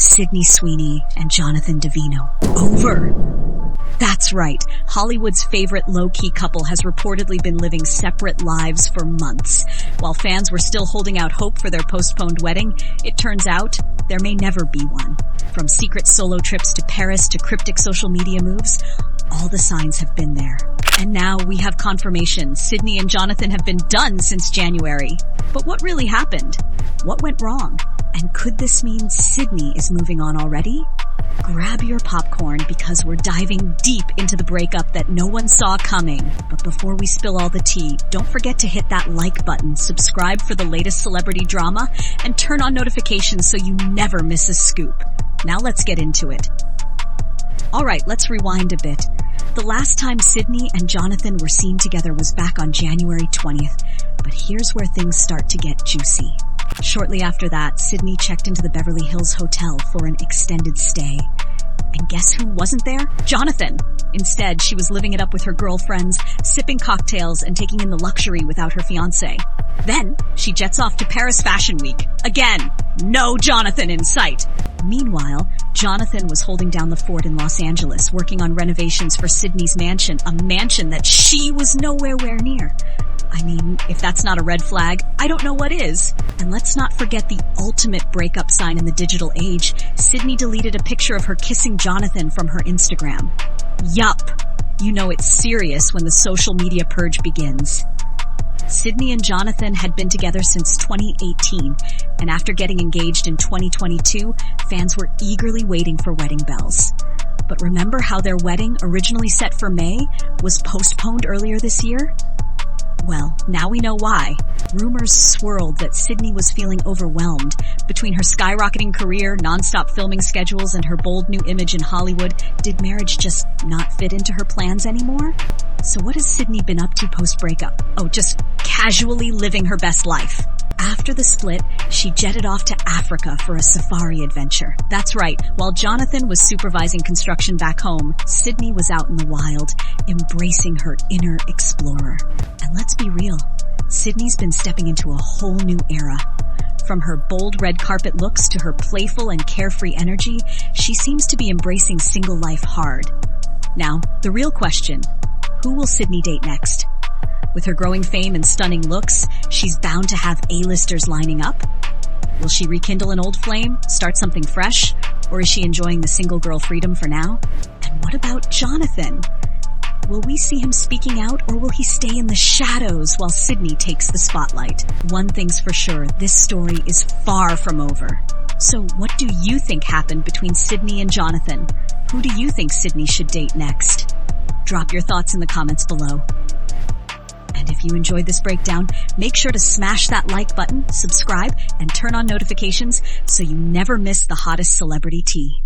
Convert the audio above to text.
Sydney Sweeney and Jonathan Davino. Over. That's right. Hollywood's favorite low-key couple has reportedly been living separate lives for months. While fans were still holding out hope for their postponed wedding, it turns out there may never be one. From secret solo trips to Paris to cryptic social media moves, all the signs have been there. And now we have confirmation. Sydney and Jonathan have been done since January. But what really happened? What went wrong? And could this mean Sydney is moving on already? Grab your popcorn because we're diving deep into the breakup that no one saw coming. But before we spill all the tea, don't forget to hit that like button, subscribe for the latest celebrity drama, and turn on notifications so you never miss a scoop. Now let's get into it. Alright, let's rewind a bit. The last time Sydney and Jonathan were seen together was back on January 20th, but here's where things start to get juicy. Shortly after that, Sydney checked into the Beverly Hills Hotel for an extended stay. And guess who wasn't there? Jonathan! Instead, she was living it up with her girlfriends, sipping cocktails and taking in the luxury without her fiancé. Then, she jets off to Paris Fashion Week. Again, no Jonathan in sight. Meanwhile, Jonathan was holding down the fort in Los Angeles, working on renovations for Sydney's mansion, a mansion that she was nowhere near. I mean, if that's not a red flag, I don't know what is. And let's not forget the ultimate breakup sign in the digital age. Sydney deleted a picture of her kissing Jonathan from her Instagram. Yup. You know it's serious when the social media purge begins. Sydney and Jonathan had been together since 2018, and after getting engaged in 2022, fans were eagerly waiting for wedding bells. But remember how their wedding, originally set for May, was postponed earlier this year? Well, now we know why. Rumors swirled that Sydney was feeling overwhelmed. Between her skyrocketing career, non-stop filming schedules, and her bold new image in Hollywood, did marriage just not fit into her plans anymore? So what has Sydney been up to post-breakup? Oh, just casually living her best life. After the split, she jetted off to Africa for a safari adventure. That's right, while Jonathan was supervising construction back home, Sydney was out in the wild, embracing her inner explorer. And let's be real, Sydney's been stepping into a whole new era. From her bold red carpet looks to her playful and carefree energy, she seems to be embracing single life hard. Now, the real question, who will Sydney date next? With her growing fame and stunning looks, she's bound to have A-listers lining up. Will she rekindle an old flame, start something fresh, or is she enjoying the single girl freedom for now? And what about Jonathan? Will we see him speaking out, or will he stay in the shadows while Sydney takes the spotlight? One thing's for sure, this story is far from over. So what do you think happened between Sydney and Jonathan? Who do you think Sydney should date next? Drop your thoughts in the comments below. And if you enjoyed this breakdown, make sure to smash that like button, subscribe, and turn on notifications so you never miss the hottest celebrity tea.